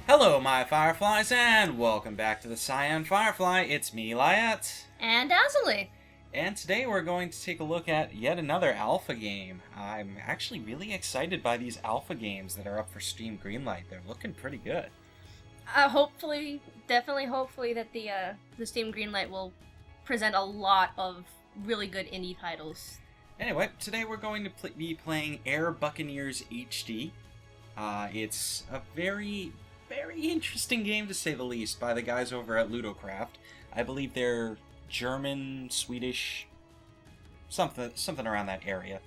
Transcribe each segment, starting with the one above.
Hello, my fireflies, and welcome back to the TheCyanFirefly. It's me, Lyiat. And Azilie. And today we're going to take a look at yet another alpha game. I'm actually really excited by these alpha games that are up for Steam Greenlight. They're looking pretty good. Hopefully that the Steam Greenlight will present a lot of really good indie titles. Anyway, today we're going to be playing Air Buccaneers HD. It's a very interesting game, to say the least, by the guys over at LudoCraft. I believe they're German, Swedish, something around that area.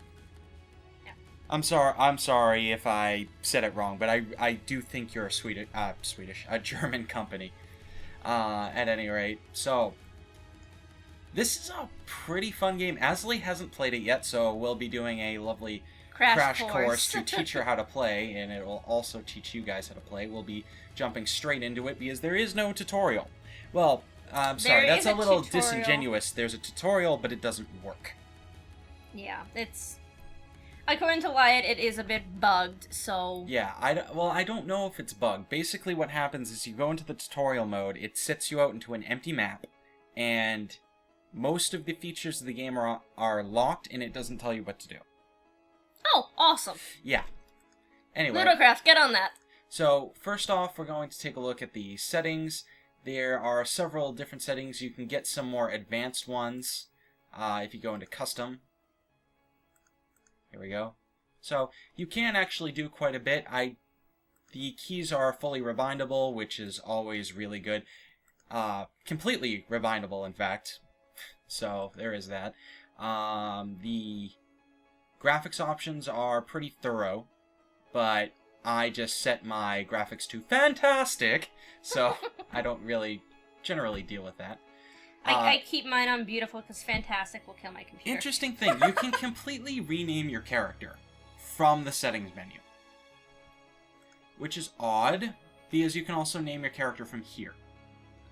Yeah. I'm sorry if I said it wrong, but I do think you're a German company. At any rate, so this is a pretty fun game. Azilie hasn't played it yet, so we'll be doing a lovely crash course to teach her how to play, and it will also teach you guys how to play. We'll be jumping straight into it because there is no tutorial. Well, I'm sorry, that's a little disingenuous. There's a tutorial, but it doesn't work. Yeah, it's... According to Lyiat, it is a bit bugged, so... Yeah, I don't know if it's bugged. Basically what happens is you go into the tutorial mode, it sets you out into an empty map, and most of the features of the game are locked, and it doesn't tell you what to do. Oh, awesome. Yeah. Anyway. LudoCraft, get on that. So, first off, we're going to take a look at the settings. There are several different settings. You can get some more advanced ones if you go into custom. Here we go. So, you can actually do quite a bit. The keys are fully rebindable, which is always really good. Completely rebindable, in fact. So, there is that. The graphics options are pretty thorough, but I just set my graphics to fantastic, so I don't really generally deal with that. I keep mine on beautiful because fantastic will kill my computer. Interesting thing, you can completely rename your character from the settings menu, which is odd, because you can also name your character from here.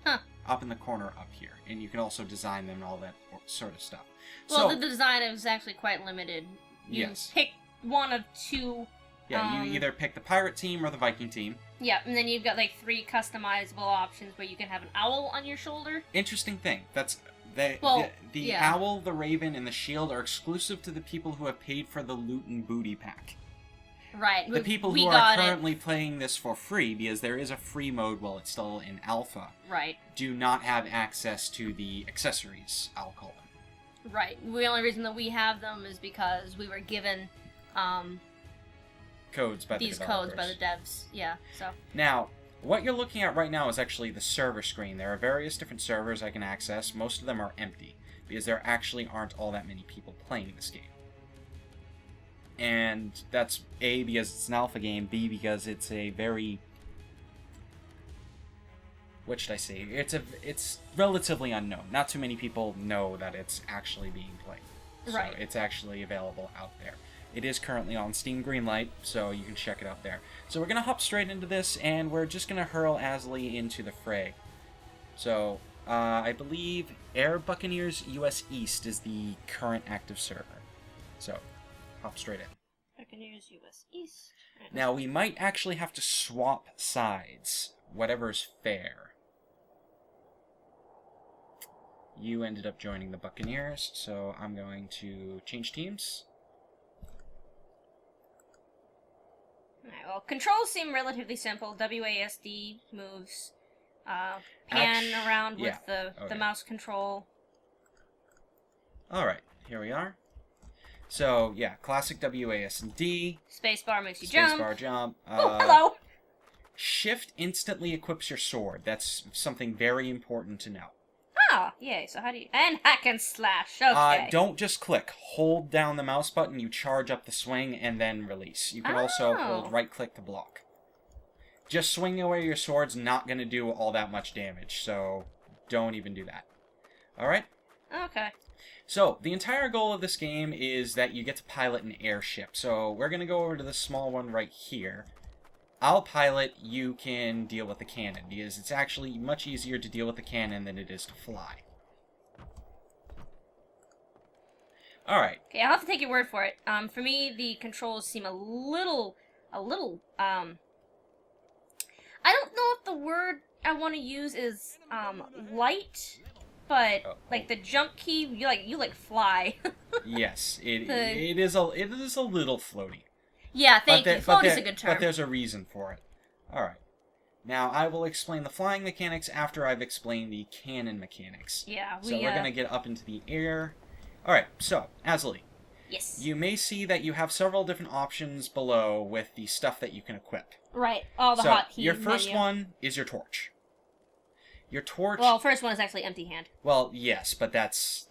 Huh. Up in the corner up here, and you can also design them and all that sort of stuff. Well, the design is actually quite limited. You Yes. pick one of two. Yeah, you either pick the pirate team or the Viking team. Yeah, and then you've got like 3 customizable options where you can have an owl on your shoulder. Interesting thing. The yeah. owl, the raven, and the shield are exclusive to the people who have paid for the loot and booty pack. Right. The people who are currently playing this for free, because there is a free mode while it's still in alpha, right, do not have access to the accessories, I'll call them. Right. The only reason that we have them is because we were given codes by these codes by the devs. Yeah, so. Now, what you're looking at right now is actually the server screen. There are various different servers I can access. Most of them are empty, because there actually aren't all that many people playing this game. And that's A, because it's an alpha game, B, because it's a very... What should I say? It's relatively unknown. Not too many people know that it's actually being played. Right. So it's actually available out there. It is currently on Steam Greenlight, so you can check it out there. So we're going to hop straight into this, and we're just going to hurl Azilie into the fray. So, I believe Air Buccaneers US East is the current active server. So, hop straight in. Buccaneers US East. Now, we might actually have to swap sides. Whatever's fair. You ended up joining the Buccaneers, so I'm going to change teams. Alright, well, controls seem relatively simple. WASD moves. Pan around with the mouse control. Alright, here we are. So, yeah, classic WASD. Spacebar makes you jump. Spacebar jump. Oh, hello! Shift instantly equips your sword. That's something very important to know. Ah, yay. So how do you... And hack and slash. Okay. Don't just click. Hold down the mouse button, you charge up the swing, and then release. You can also hold right-click to block. Just swinging away your sword's not going to do all that much damage, so don't even do that. Alright? Okay. So, the entire goal of this game is that you get to pilot an airship. So, we're going to go over to the small one right here. I'll pilot, you can deal with the cannon, because it's actually much easier to deal with the cannon than it is to fly. Alright. Okay, I'll have to take your word for it. For me, the controls seem a little, I don't don't know if the word I want to use is light, but like the jump key, you fly. Yes, it is a little floaty. Yeah, thank you. Float is a good term. But there's a reason for it. All right. Now I will explain the flying mechanics after I've explained the cannon mechanics. Yeah, so we're gonna get up into the air. All right. So Azilie. Yes. You may see that you have several different options below with the stuff that you can equip. Right. All the hotkey your first menu. one is your torch. Your torch... Well, first one is actually empty hand. Well, yes, but that's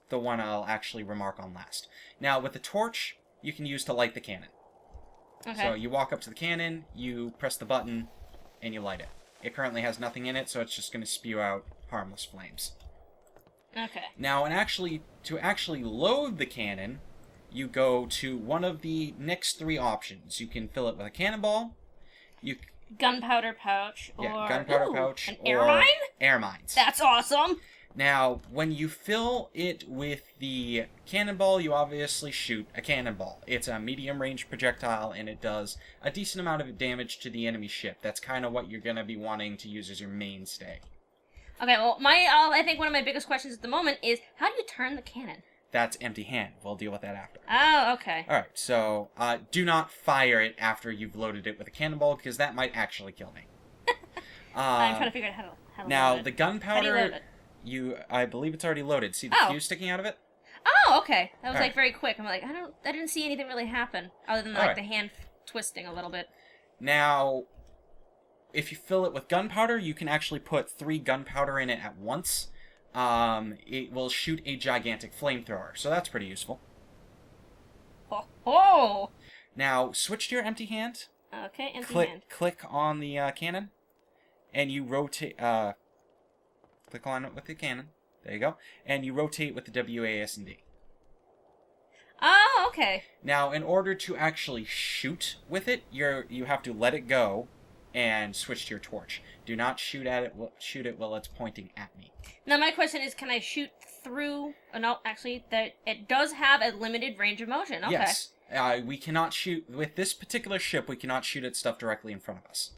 the one I'll actually remark on last. Now, with the torch, you can use to light the cannon. Okay. So you walk up to the cannon, you press the button, and you light it. It currently has nothing in it, so it's just going to spew out harmless flames. Okay. Now, to actually load the cannon, you go to one of the next three options. You can fill it with a cannonball. Gunpowder pouch, or gunpowder pouch, an air mine? Air mines. That's awesome. Now, when you fill it with the cannonball, you obviously shoot a cannonball. It's a medium-range projectile, and it does a decent amount of damage to the enemy ship. That's kind of what you're going to be wanting to use as your mainstay. Okay, well, I think one of my biggest questions at the moment is, how do you turn the cannon? That's empty hand. We'll deal with that after. Oh, okay. Alright, so do not fire it after you've loaded it with a cannonball, because that might actually kill me. I'm trying to figure out how to now, load it. the gunpowder, how do you load it? I believe it's already loaded. See the fuse sticking out of it? Oh, okay. That was All right. very quick. I'm like, I didn't see anything really happen, other than like the hand twisting a little bit. Now, if you fill it with gunpowder, you can actually put 3 gunpowder in it at once. It will shoot a gigantic flamethrower, so that's pretty useful. Oh! Now, switch to your empty hand. Okay, empty hand. Click on the cannon, and you rotate. Click on it with the cannon. There you go. And you rotate with the WASD. Oh, okay. Now, in order to actually shoot with it, you have to let it go and switch to your torch. Do not shoot it while it's pointing at me. Now my question is, can I shoot through... Oh, no, actually, it does have a limited range of motion. Okay. Yes. We cannot shoot... With this particular ship, we cannot shoot at stuff directly in front of us.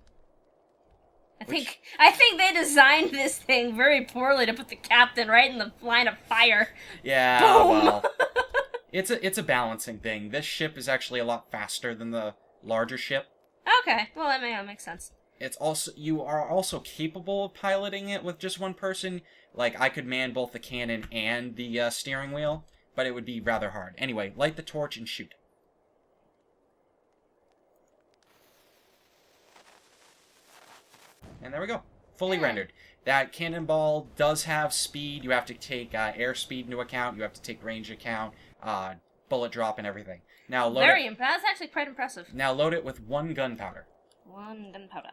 I think they designed this thing very poorly to put the captain right in the line of fire. Yeah, boom! Well... It's a balancing thing. This ship is actually a lot faster than the larger ship. Okay, well that makes sense. You are also capable of piloting it with just one person. Like, I could man both the cannon and the steering wheel, but it would be rather hard. Anyway, light the torch and shoot. And there we go. Fully rendered. That cannonball does have speed. You have to take airspeed into account. You have to take range account, bullet drop, and everything. Now load That's actually quite impressive. Now load it with 1 gunpowder. 1 gunpowder.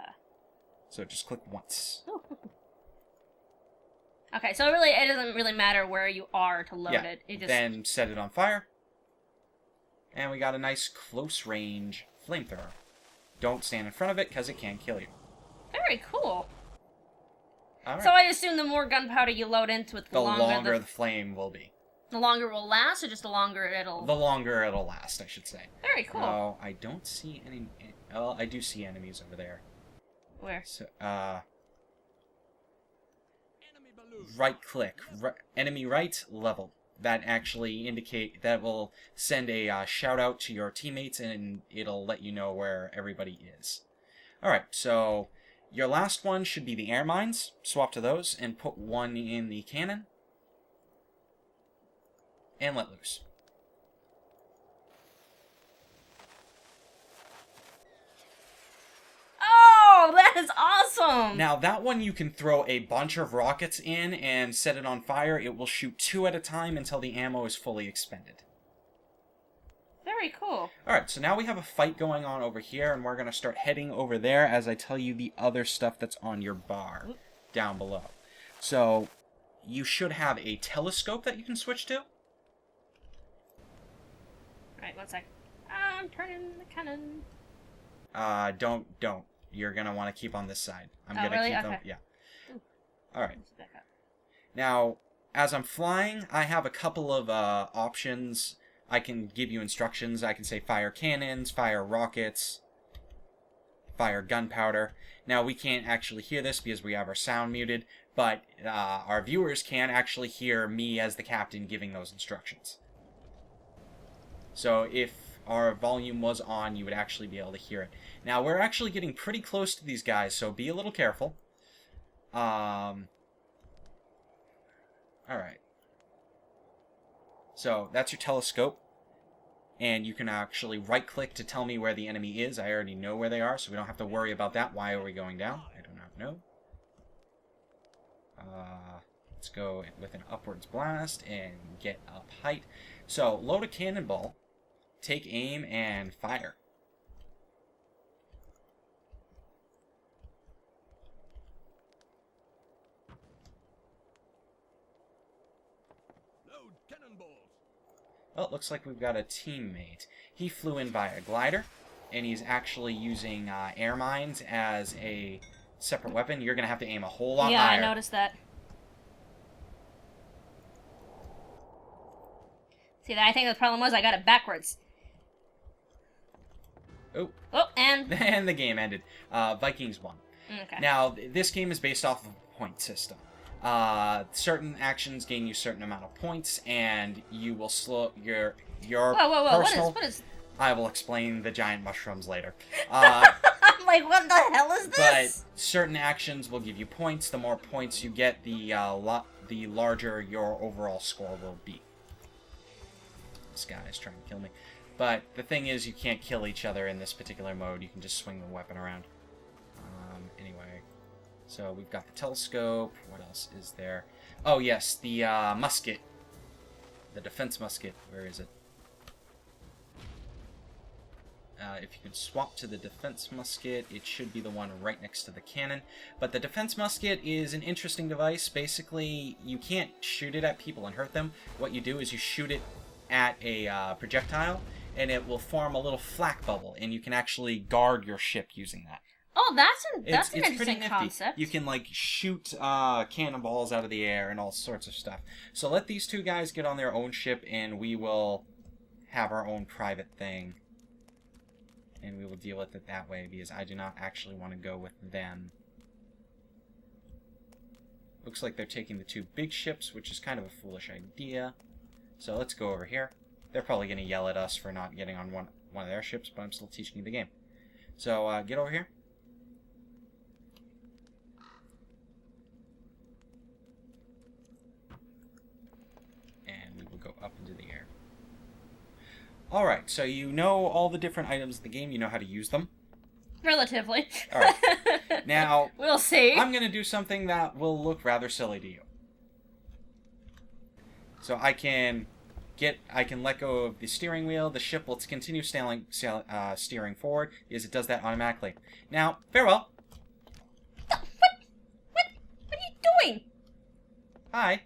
So just click once. Ooh. Okay, so it doesn't really matter where you are to load it. Then set it on fire. And we got a nice close range flamethrower. Don't stand in front of it because it can kill you. Very cool. All right. So I assume the more gunpowder you load into it, the longer the flame will be. The longer it will last, or just the longer it'll... The longer it'll last, I should say. Very cool. Oh, I don't see any... Well, I do see enemies over there. Where? So, right-click. Enemy right, level. That actually that will send a shout-out to your teammates, and it'll let you know where everybody is. Alright, so... Your last one should be the air mines. Swap to those, and put 1 in the cannon. And let loose. Oh, that is awesome! Now, that one you can throw a bunch of rockets in and set it on fire. It will shoot 2 at a time until the ammo is fully expended. Very cool. Alright, so now we have a fight going on over here, and we're going to start heading over there as I tell you the other stuff that's on your bar down below. So, you should have a telescope that you can switch to. Alright, 1 sec. I'm turning the cannon. Don't. You're going to want to keep on this side. I'm going to keep them. Yeah. Alright. Now, as I'm flying, I have a couple of options. I can give you instructions. I can say fire cannons, fire rockets, fire gunpowder. Now, we can't actually hear this because we have our sound muted, but our viewers can actually hear me as the captain giving those instructions. So if our volume was on, you would actually be able to hear it. Now, we're actually getting pretty close to these guys, so be a little careful. Alright. So, that's your telescope. And you can actually right-click to tell me where the enemy is. I already know where they are, so we don't have to worry about that. Why are we going down? I do not know. Let's go with an upwards blast and get up height. So, load a cannonball, take aim, and fire. Load cannonballs. Well, it looks like we've got a teammate. He flew in via glider, and he's actually using air mines as a separate weapon. You're going to have to aim a whole lot higher. Yeah, I noticed that. See, I think the problem was I got it backwards. Oh. Oh, and... And the game ended. Vikings won. Okay. Now, this game is based off of a point system. Certain actions gain you a certain amount of points, and you will slow your Whoa, personal... What is... I will explain the giant mushrooms later. I'm like, what the hell is this? But certain actions will give you points. The more points you get, the larger your overall score will be. This guy is trying to kill me. But the thing is, you can't kill each other in this particular mode. You can just swing the weapon around. Anyway, so we've got the telescope. What else is there? Oh, yes, the musket. The defense musket. Where is it? If you can swap to the defense musket, it should be the one right next to the cannon. But the defense musket is an interesting device. Basically, you can't shoot it at people and hurt them. What you do is you shoot it at a projectile, and it will form a little flak bubble, and you can actually guard your ship using that. Oh, that's an interesting pretty nifty. concept. You can, like, shoot cannonballs out of the air and all sorts of stuff. So let these two guys get on their own ship, and we will have our own private thing. And we will deal with it that way, because I do not actually want to go with them. Looks like they're taking the two big ships, which is kind of a foolish idea. So let's go over here. They're probably going to yell at us for not getting on one of their ships, but I'm still teaching you the game. So get over here. And we will go up into the air. Alright, so you know all the different items in the game. You know how to use them. Relatively. Alright. Now, we'll see. I'm going to do something that will look rather silly to you. So I can let go of the steering wheel. The ship will continue steering forward because it does that automatically. Now, farewell. What are you doing? Hi.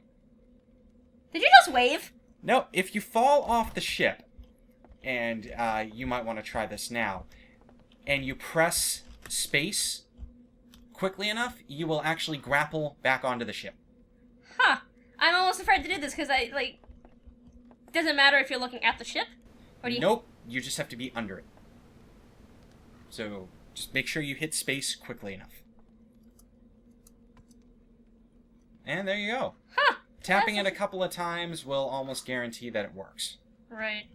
Did you just wave? No, if you fall off the ship, and you might want to try this now, and you press space quickly enough, you will actually grapple back onto the ship. Huh. I'm almost afraid to do this because doesn't matter if you're looking at the ship? Or do you... Nope, you just have to be under it. So, just make sure you hit space quickly enough. And there you go. Huh. Tapping it a couple of times will almost guarantee that it works. Right.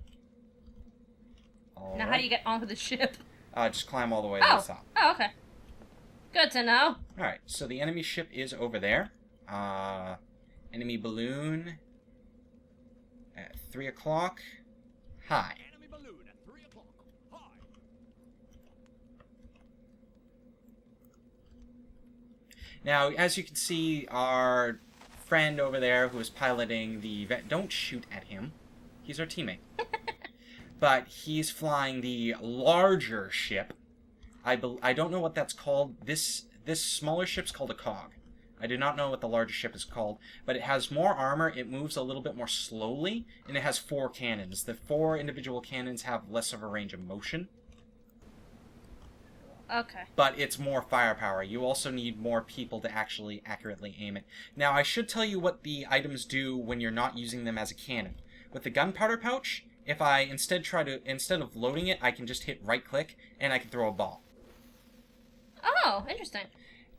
All now, right. how do you get onto the ship? Just climb all the way to the top. Oh, okay. Good to know. Alright, so the enemy ship is over there. Enemy balloon at 3 o'clock. Hi. Enemy balloon at 3 o'clock. Hi. Now, as you can see, our friend over there who is piloting the... Don't shoot at him. He's our teammate. But he's flying the larger ship. I don't know what that's called. This smaller ship's called a cog. I do not know what the larger ship is called, but it has more armor, it moves a little bit more slowly, and it has 4 cannons. The 4 individual cannons have less of a range of motion. Okay. But it's more firepower. You also need more people to actually accurately aim it. Now, I should tell you what the items do when you're not using them as a cannon. With the gunpowder pouch, if I instead of loading it, I can just hit right-click, and I can throw a ball. Oh, interesting.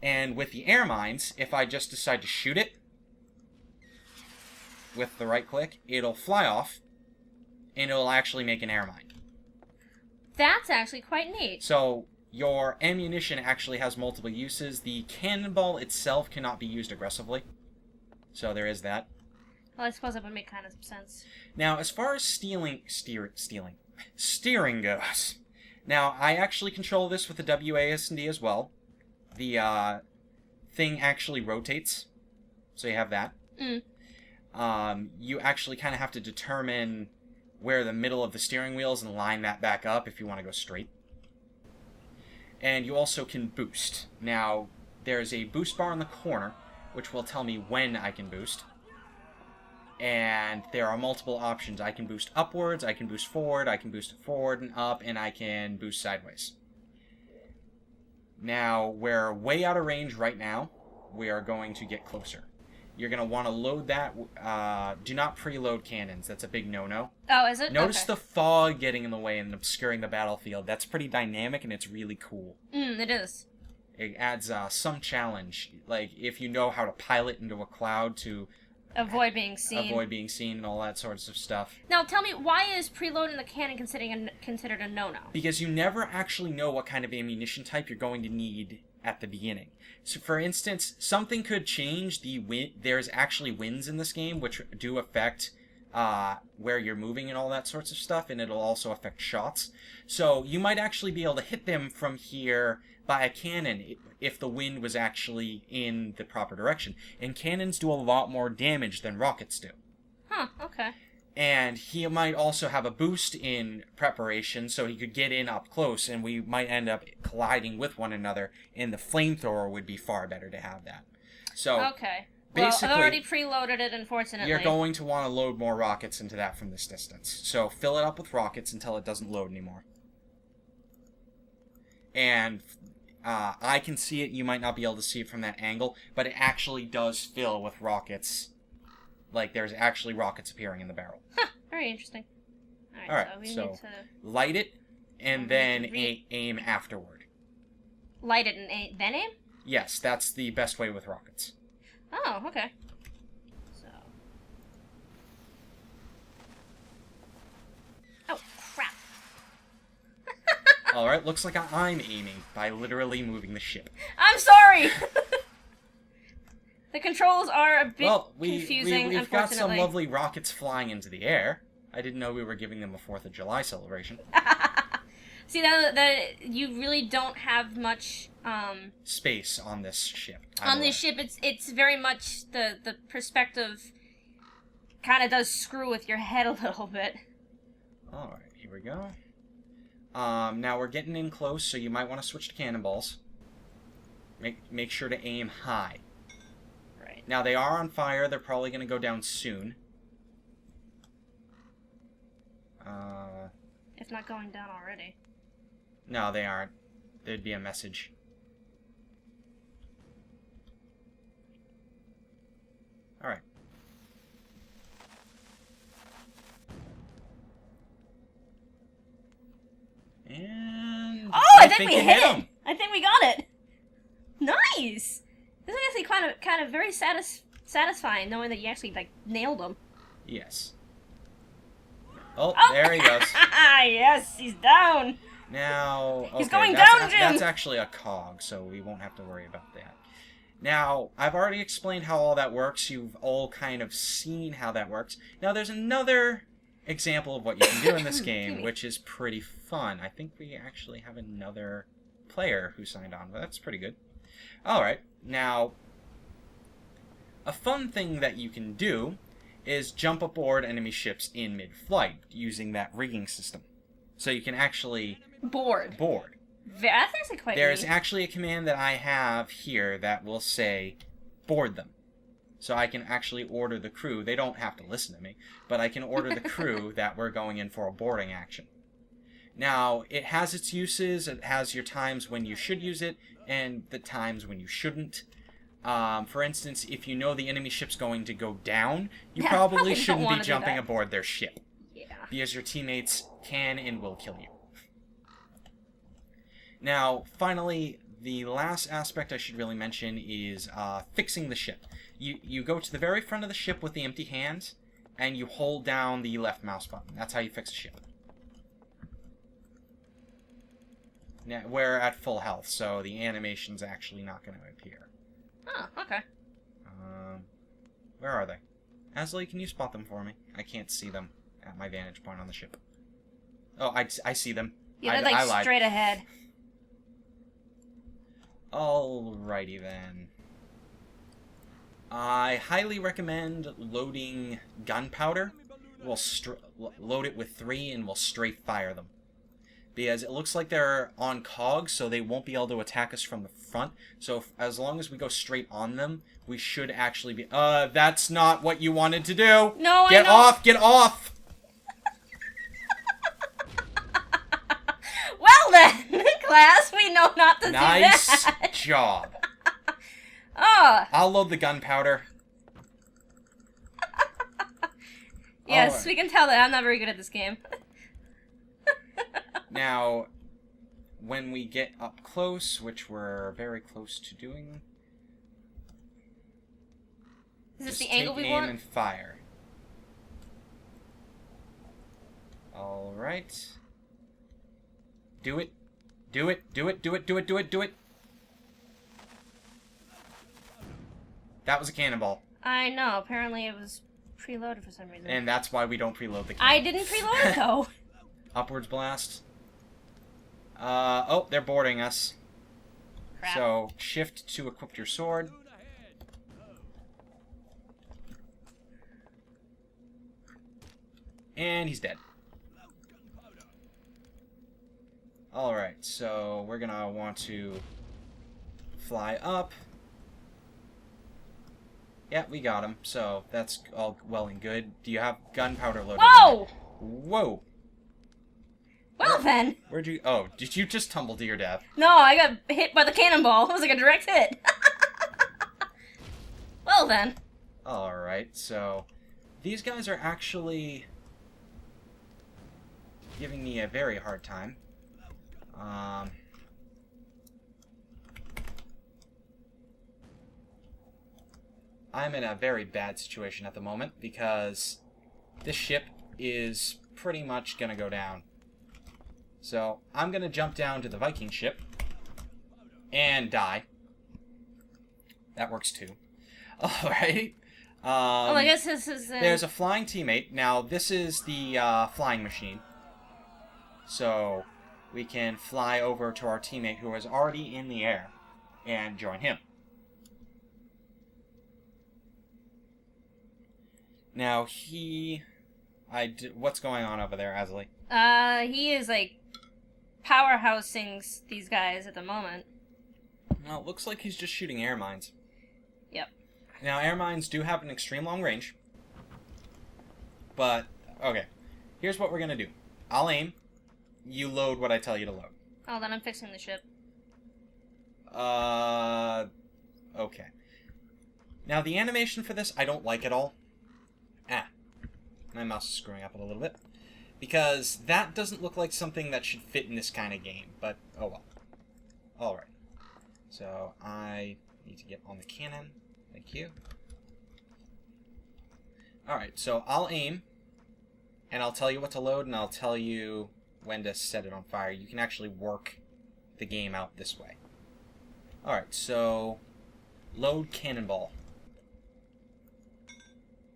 And with the air mines, if I just decide to shoot it with the right click, it'll fly off, and it'll actually make an air mine. That's actually quite neat. So your ammunition actually has multiple uses. The cannonball itself cannot be used aggressively. So there is that. Well, I suppose that would make kind of sense. Now, as far as steering goes, now I actually control this with the WASD as well. The thing actually rotates, so you have that. You actually kind of have to determine where the middle of the steering wheel is and line that back up if you want to go straight. And you also can boost. Now, there's a boost bar in the corner, which will tell me when I can boost. And there are multiple options. I can boost upwards, I can boost forward, I can boost forward and up, and I can boost sideways. Now, we're way out of range right now. We are going to get closer. You're going to want to load that. Do not preload cannons. That's a big no-no. Oh, is it? Notice okay. the fog getting in the way and obscuring the battlefield. That's pretty dynamic, and it's really cool. It is. It adds some challenge. Like, if you know how to pilot into a cloud to avoid being seen and all that sorts of stuff. Now, tell me, why is preloading the cannon considered a no-no? Because you never actually know what kind of ammunition type you're going to need at the beginning. So, for instance, something could change the wind. There's actually winds in this game, which do affect where you're moving and all that sorts of stuff, and it'll also affect shots. So you might actually be able to hit them from here by a cannon if the wind was actually in the proper direction. And cannons do a lot more damage than rockets do. Huh, okay. And he might also have a boost in preparation, so he could get in up close, and we might end up colliding with one another, and the flamethrower would be far better to have that. So, okay. Basically, well, I've already preloaded it, unfortunately. You're going to want to load more rockets into that from this distance. So fill it up with rockets until it doesn't load anymore. And I can see it. You might not be able to see it from that angle, but it actually does fill with rockets. Like, there's actually rockets appearing in the barrel. Huh, very interesting. Alright, so we need to... light it, and then aim afterward. Light it and then aim? Yes, that's the best way with rockets. Oh, okay. So... Oh, crap. Alright, looks like I'm aiming by literally moving the ship. I'm sorry! The controls are a bit confusing, we've got some lovely rockets flying into the air. I didn't know we were giving them a 4th of July celebration. See, that you really don't have much space on this ship. On this ship, it's very much the perspective kind of does screw with your head a little bit. All right, here we go. Now we're getting in close, so you might want to switch to cannonballs. Make sure to aim high. Right. Now they are on fire. They're probably going to go down soon. If not going down already. No, they aren't. There'd be a message. Alright. And... Oh, I think we hit it! I think we got it! Nice! This is actually kind of very satisfying, knowing that you actually, like, nailed him. Yes. Oh, there he goes. Yes, he's down! Now, okay, he's going down, Jim! That's actually a cog, so we won't have to worry about that. Now, I've already explained how all that works. You've all kind of seen how that works. Now, there's another example of what you can do in this game, which is pretty fun. I think we actually have another player who signed on, but that's pretty good. Alright, now, a fun thing that you can do is jump aboard enemy ships in mid-flight using that rigging system. So you can actually... Board. That's actually quite There's neat. actually a command that I have here that will say, board them. So I can actually order the crew. They don't have to listen to me, but I can order the crew that we're going in for a boarding action. Now, it has its uses. It has your times when you should use it and the times when you shouldn't. For instance, if you know the enemy ship's going to go down, you probably shouldn't be jumping aboard their ship. Yeah. Because your teammates can and will kill you. Now, finally, the last aspect I should really mention is fixing the ship. You go to the very front of the ship with the empty hand, and you hold down the left mouse button. That's how you fix a ship. Now, we're at full health, so the animation's actually not going to appear. Oh, okay. Where are they? Azilie, can you spot them for me? I can't see them at my vantage point on the ship. Oh, I see them. Yeah, they're like straight ahead. Alrighty then. I highly recommend loading gunpowder. We'll load it with 3 and we'll strafe fire them. Because it looks like they're on cogs, so they won't be able to attack us from the front. So as long as we go straight on them, we should actually be... that's not what you wanted to do! No, Get off! Get off! Well then, class, we know not to do that. Nice job. Oh. I'll load the gunpowder. Yes, we can tell that I'm not very good at this game. Now, when we get up close, which we're very close to doing... Is this the angle we want? Aim and fire. Alright. Do it. Do it. Do it. Do it. Do it. Do it. Do it. That was a cannonball. I know. Apparently it was preloaded for some reason. And that's why we don't preload the cannon. I didn't preload it, though. Upwards blast. Oh, they're boarding us. Crap. So, shift to equip your sword. And he's dead. Alright, so we're gonna want to fly up. Yeah, we got him, so that's all well and good. Do you have gunpowder loaded? Whoa! Whoa! Well then. Where'd you... Oh, did you just tumble to your death? No, I got hit by the cannonball. It was like a direct hit. Well then. Alright, so... These guys are actually... giving me a very hard time. I'm in a very bad situation at the moment because this ship is pretty much gonna go down. So I'm gonna jump down to the Viking ship and die. That works too. Alright. Well, I guess this is... There's a flying teammate. Now, this is the flying machine. So we can fly over to our teammate who is already in the air and join him. Now, what's going on over there, Azilie? He is, like, powerhousing these guys at the moment. Well, it looks like he's just shooting air mines. Yep. Now, air mines do have an extreme long range. But, okay. Here's what we're gonna do. I'll aim. You load what I tell you to load. Oh, then I'm fixing the ship. Okay. Now, the animation for this, I don't like at all. My mouse is screwing up a little bit. Because that doesn't look like something that should fit in this kind of game, but oh well. Alright. So, I need to get on the cannon. Thank you. Alright, so I'll aim, and I'll tell you what to load, and I'll tell you when to set it on fire. You can actually work the game out this way. Alright, so load cannonball.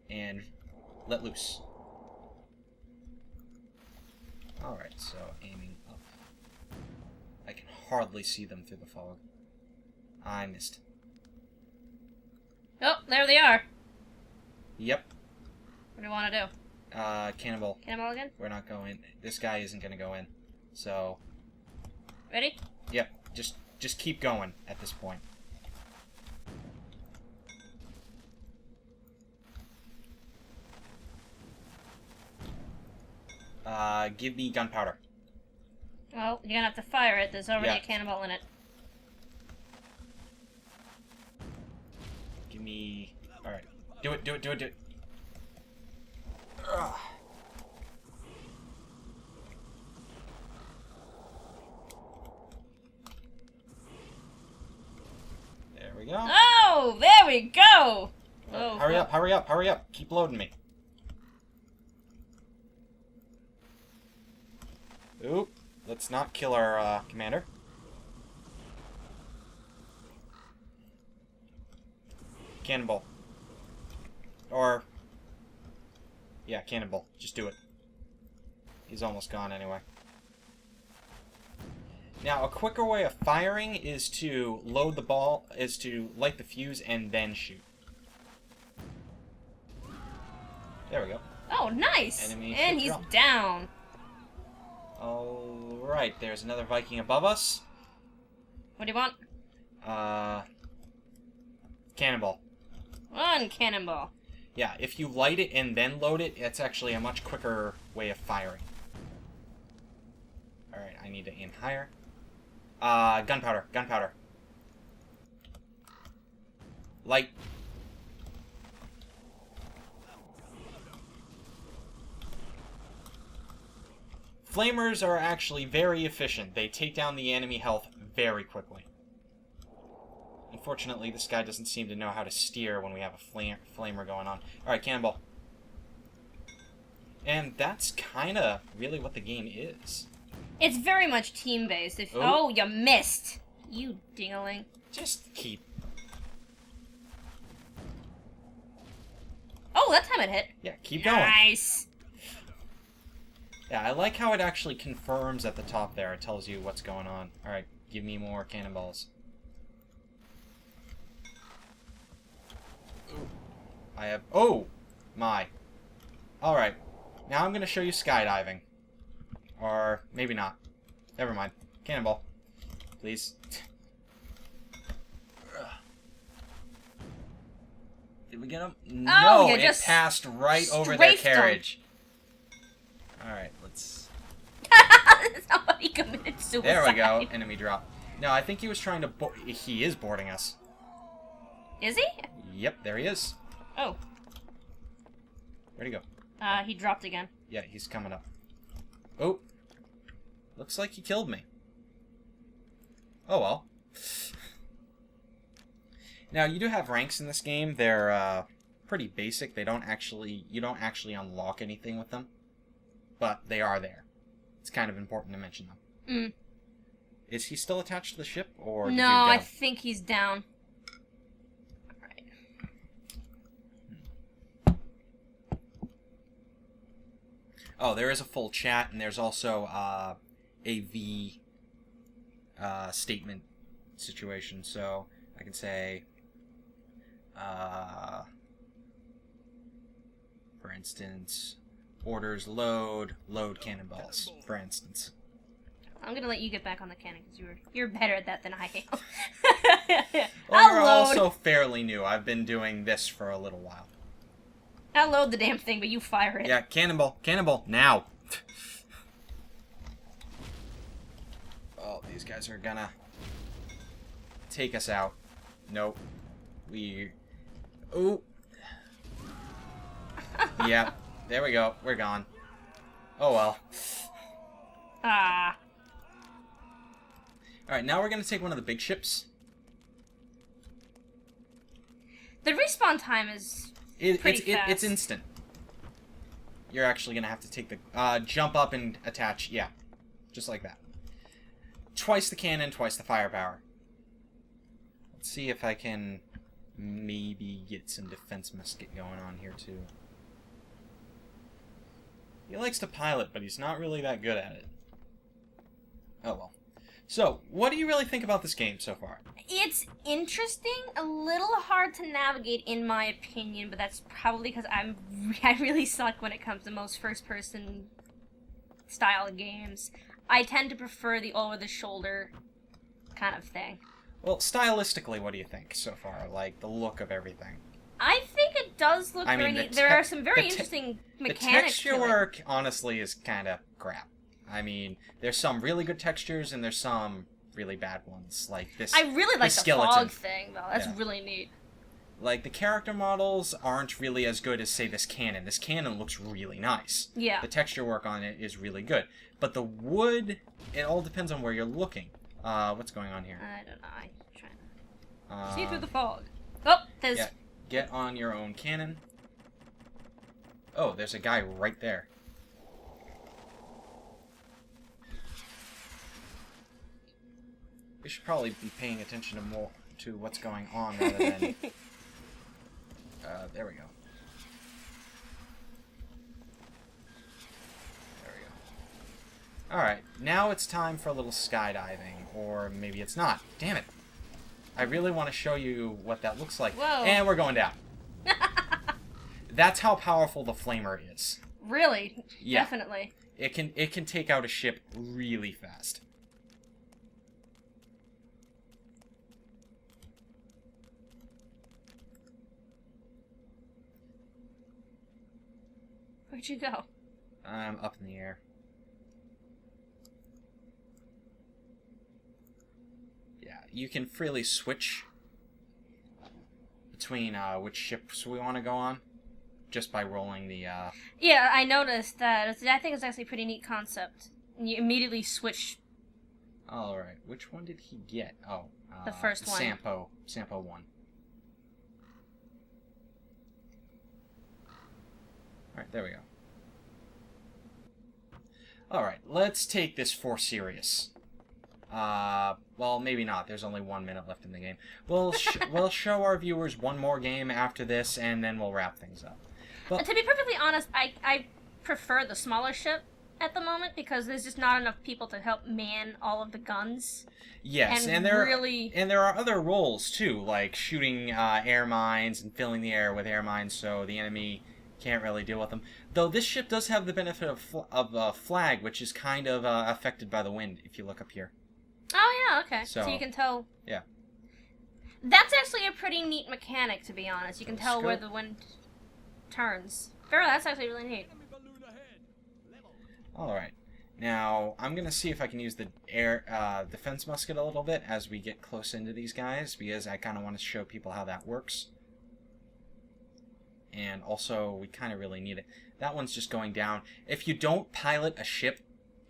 And let loose. Alright, so aiming up. I can hardly see them through the fog. I missed. Oh, there they are. Yep. What do you want to do? Cannonball. Cannonball again? We're not going. This guy isn't going to go in. So. Ready? Yep. Just keep going at this point. Give me gunpowder. Well, you're gonna have to fire it. There's already a cannonball in it. Give me... Alright. Do it, do it, do it, do it. Ugh. Ow! Oh, hurry up, hurry up, hurry up. Keep loading me. Oop. Let's not kill our commander. Cannonball. Or... yeah, cannonball. Just do it. He's almost gone anyway. Now, a quicker way of firing is to load the ball, is to light the fuse and then shoot. There we go. Oh, nice! Enemy and he's down. Alright, there's another Viking above us. What do you want? Cannonball. One cannonball. Yeah, if you light it and then load it, it's actually a much quicker way of firing. Alright, I need to aim higher. Gunpowder, gunpowder. Light. Flamers are actually very efficient. They take down the enemy health very quickly. Unfortunately, this guy doesn't seem to know how to steer when we have a flamer going on. Alright, cannonball. And that's kind of really what the game is. It's very much team-based. Oh, you missed. You dingling. Just keep... oh, that time it hit. yeah, keep going. Nice. Yeah, I like how it actually confirms at the top there. It tells you what's going on. Alright, give me more cannonballs. Ooh. I have... oh! My. Alright. Now I'm going to show you skydiving. Or maybe not. Never mind. Cannonball. Please. Did we get him? No, it just passed right over their carriage. Alright, let's... somebody committed suicide. There we go. Enemy drop. No, I think he was trying to he is boarding us. Is he? Yep, there he is. Oh. Where'd he go? He dropped again. Yeah, he's coming up. Oh. Looks like he killed me. Oh well. Now, you do have ranks in this game. They're pretty basic. They don't actually... you don't actually unlock anything with them. But they are there. It's kind of important to mention them. Mm. Is he still attached to the ship, or no, I think he's down. Alright. Oh, there is a full chat, and there's also a V statement situation. So I can say, for instance, orders load cannonballs, for instance. I'm gonna let you get back on the cannon because you're better at that than I am. Well, you're also fairly new. I've been doing this for a little while. I'll load the damn thing, but you fire it. Yeah, cannonball, now. Oh, these guys are gonna take us out. Nope. Ooh. Yeah, there we go. We're gone. Oh well. Ah. Alright, now we're gonna take one of the big ships. The respawn time is pretty fast. It's instant. You're actually gonna have to take the jump up and attach. Yeah, just like that. Twice the cannon, twice the firepower. Let's see if I can maybe get some defense musket going on here too. He likes to pilot, but he's not really that good at it. Oh well. So, what do you really think about this game so far? It's interesting, a little hard to navigate in my opinion, but that's probably because I really suck when it comes to most first-person style games. I tend to prefer the over-the-shoulder kind of thing. Well, stylistically, what do you think so far? Like, the look of everything? I think it does look very neat. There are some very interesting mechanics to it. The texture work, honestly, is kind of crap. I mean, there's some really good textures, and there's some really bad ones. Like this. I really like the skeleton. fog thing, though. That's really neat. Like, the character models aren't really as good as, say, this cannon. This cannon looks really nice. Yeah. The texture work on it is really good. But the wood, it all depends on where you're looking. What's going on here? I don't know. I'm trying to see Uh, through the fog. Oh, there's... Yeah. get on your own cannon. Oh, there's a guy right there. We should probably be paying attention to what's going on rather than... there we go. There we go. Alright, now it's time for a little skydiving. Or maybe it's not. Damn it. I really want to show you what that looks like. Whoa. And we're going down. That's how powerful the flamer is. Really? Yeah. Definitely. It can take out a ship really fast. Where'd you go? I'm up in the air. Yeah, you can freely switch between which ships we want to go on just by rolling the... Yeah, I noticed that. I think it's actually a pretty neat concept. And you immediately switch Alright, which one did he get? Oh, the first one. Sampo 1. Alright, there we go. Alright, let's take this for serious. Well, maybe not. There's only 1 minute left in the game. We'll show our viewers one more game after this, and then we'll wrap things up. But, To be perfectly honest, I prefer the smaller ship at the moment because there's just not enough people to help man all of the guns. yes, and there are other roles too, like shooting air mines and filling the air with air mines, so the enemy can't really deal with them. Though this ship does have the benefit of a flag, which is kind of affected by the wind. If you look up here. Oh yeah, okay. So You can tell. Yeah. That's actually a pretty neat mechanic, to be honest. You can tell where Scope. the wind turns. That's actually really neat. Enemy balloon ahead. Level. Alright. Now, I'm going to see if I can use the air defense musket a little bit as we get close into these guys, because I kind of want to show people how that works. And also, we kind of really need it. That one's just going down. If you don't pilot a ship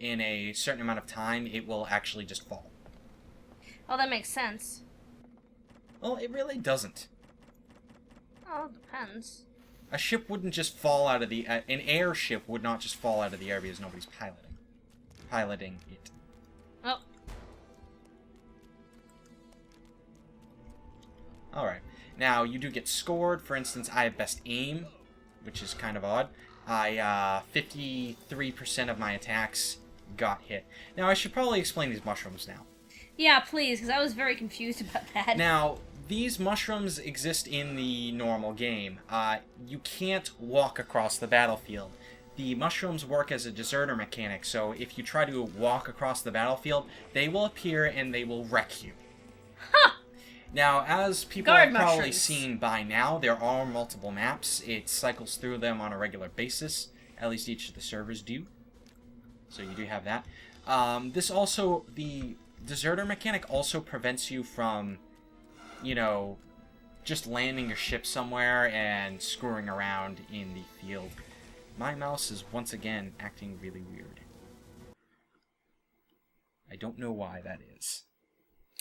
in a certain amount of time, it will actually just fall. Oh, that makes sense. Well, it really doesn't. Oh, it depends. A ship wouldn't just fall out of the... an airship would not just fall out of the air because nobody's piloting it. Oh. Alright. Now, you do get scored. For instance, I have best aim, which is kind of odd. 53% of my attacks got hit. Now, I should probably explain these mushrooms now. Yeah, please, because I was very confused about that. Now, these mushrooms exist in the normal game. You can't walk across the battlefield. The mushrooms work as a deserter mechanic, so if you try to walk across the battlefield, they will appear and they will wreck you. Huh! Now, as people Guard have probably mushrooms. seen by now, there are multiple maps. It cycles through them on a regular basis. At least each of the servers do. So you do have that. The deserter mechanic also prevents you from, you know, just landing your ship somewhere and screwing around in the field. My mouse is once again acting really weird. I don't know why that is.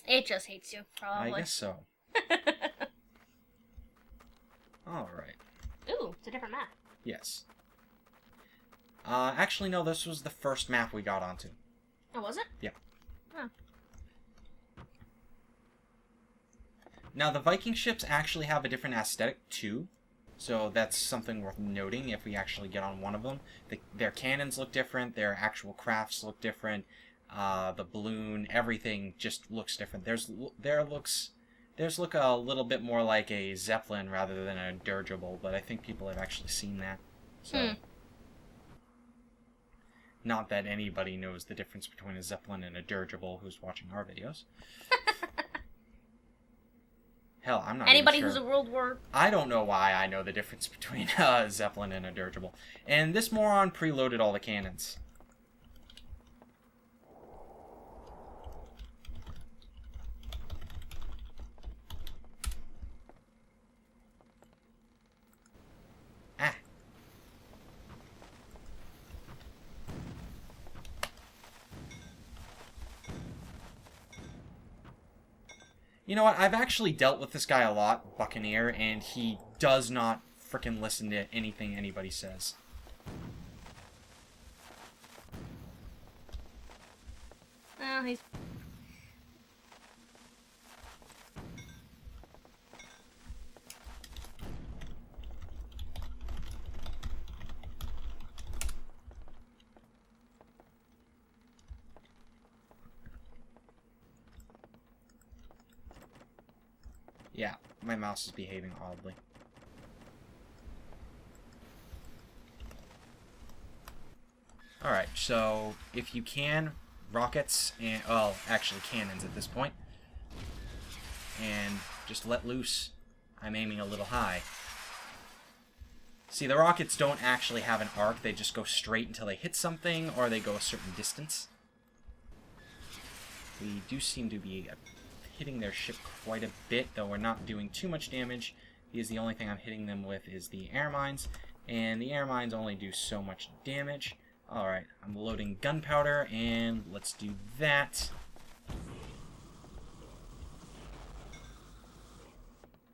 It just hates you, probably. I guess so. Alright. Ooh, it's a different map. Yes. Actually, no, this was the first map we got onto. Oh, was it? Yep. Oh. Now, the Viking ships actually have a different aesthetic, too. So that's something worth noting if we actually get on one of them. Their cannons look different, their actual crafts look different, the balloon, everything just looks different. Theirs look a little bit more like a Zeppelin rather than a dirigible, but I think people have actually seen that. So, Not that anybody knows the difference between a Zeppelin and a dirigible who's watching our videos. Hell, I'm not Anybody even who's sure. a World War... I don't know why I know the difference between a Zeppelin and a dirigible. And this moron preloaded all the cannons. Ah. You know what? I've actually dealt with this guy a lot, Buccaneer, and he does not frickin' listen to anything anybody says. Well, he's... Yeah, my mouse is behaving oddly. Alright, so if you can, rockets, and, well, actually cannons at this point, and just let loose. I'm aiming a little high. See, the rockets don't actually have an arc, they just go straight until they hit something, or they go a certain distance. We do seem to be hitting their ship quite a bit, though we're not doing too much damage, because the only thing I'm hitting them with is the air mines, and the air mines only do so much damage. Alright, I'm loading gunpowder, and let's do that.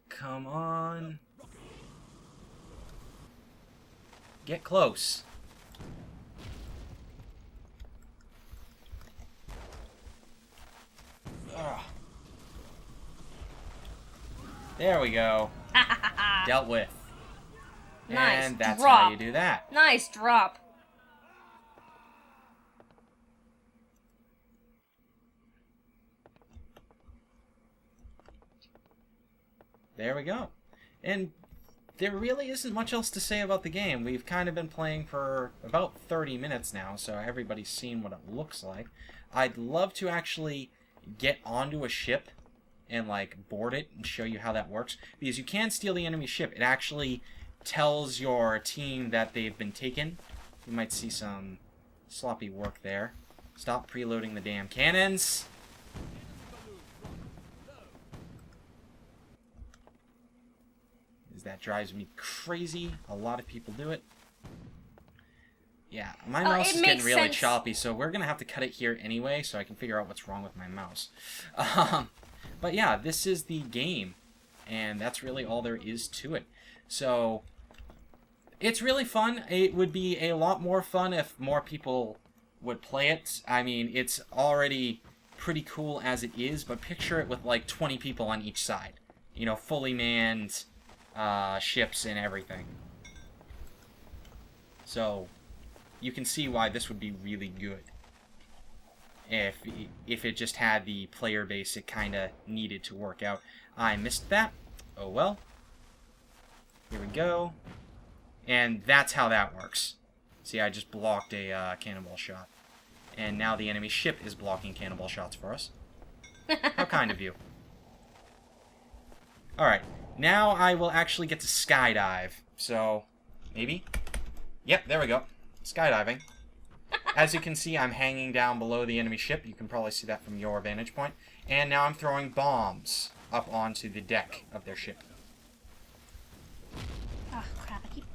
Come on. Get close. Ugh. There we go. Dealt with. Nice And that's drop. how you do that. Nice drop. There we go. And there really isn't much else to say about the game. We've kind of been playing for about 30 minutes now, so everybody's seen what it looks like. I'd love to actually get onto a ship and, like, board it and show you how that works. Because you can steal the enemy ship. It actually tells your team that they've been taken. You might see some sloppy work there. Stop preloading the damn cannons! That drives me crazy. A lot of people do it. Yeah, my mouse is getting really choppy, so we're going to have to cut it here anyway so I can figure out what's wrong with my mouse. But yeah, this is the game, and that's really all there is to it. So, it's really fun. It would be a lot more fun if more people would play it. I mean, it's already pretty cool as it is, but picture it with like 20 people on each side. You know, fully manned ships and everything. So, you can see why this would be really good. If it just had the player base it kind of needed to work out. I missed that. Oh well. Here we go. And that's how that works. See, I just blocked a cannonball shot. And now the enemy ship is blocking cannonball shots for us. How kind of you. Alright. Now I will actually get to skydive. So, maybe? Yep, there we go. Skydiving. As you can see, I'm hanging down below the enemy ship. You can probably see that from your vantage point. And now I'm throwing bombs up onto the deck of their ship. Oh, crap. I keep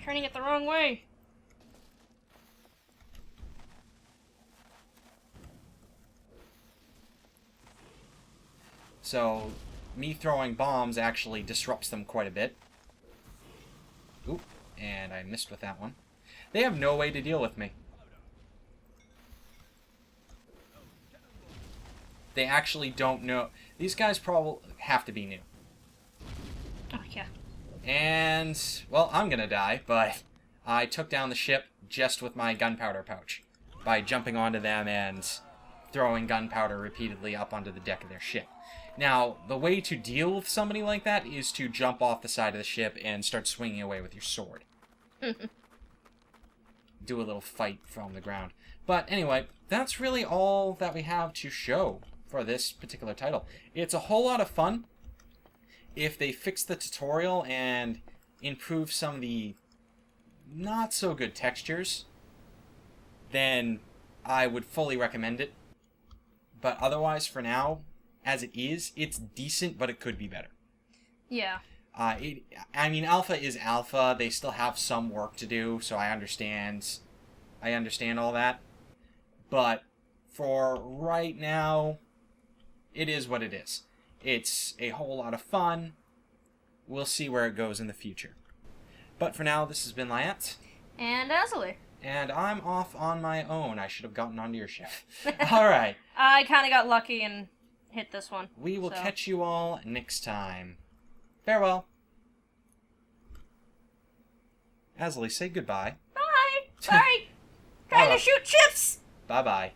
turning it the wrong way. So, me throwing bombs actually disrupts them quite a bit. Oop, and I missed with that one. They have no way to deal with me. They actually don't know. These guys probably have to be new. Oh, yeah. And, well, I'm gonna die, but I took down the ship just with my gunpowder pouch by jumping onto them and throwing gunpowder repeatedly up onto the deck of their ship. Now, the way to deal with somebody like that is to jump off the side of the ship and start swinging away with your sword. Do a little fight from the ground. But anyway, that's really all that we have to show for this particular title. It's a whole lot of fun. If they fix the tutorial and improve some of the not so good textures, then I would fully recommend it. But otherwise, for now, as it is, it's decent, but it could be better. Yeah. I mean, alpha is alpha. They still have some work to do, so I understand. I understand all that. But for right now, it is what it is. It's a whole lot of fun. we'll see where it goes in the future. But for now, this has been Lyiat. And Azilie. And I'm off on my own. I should have gotten onto your ship. Alright. I kind of got lucky and hit this one. We will so. catch you all next time. Farewell. Azilie, say goodbye. Bye! Sorry! Trying to shoot chips! Bye-bye.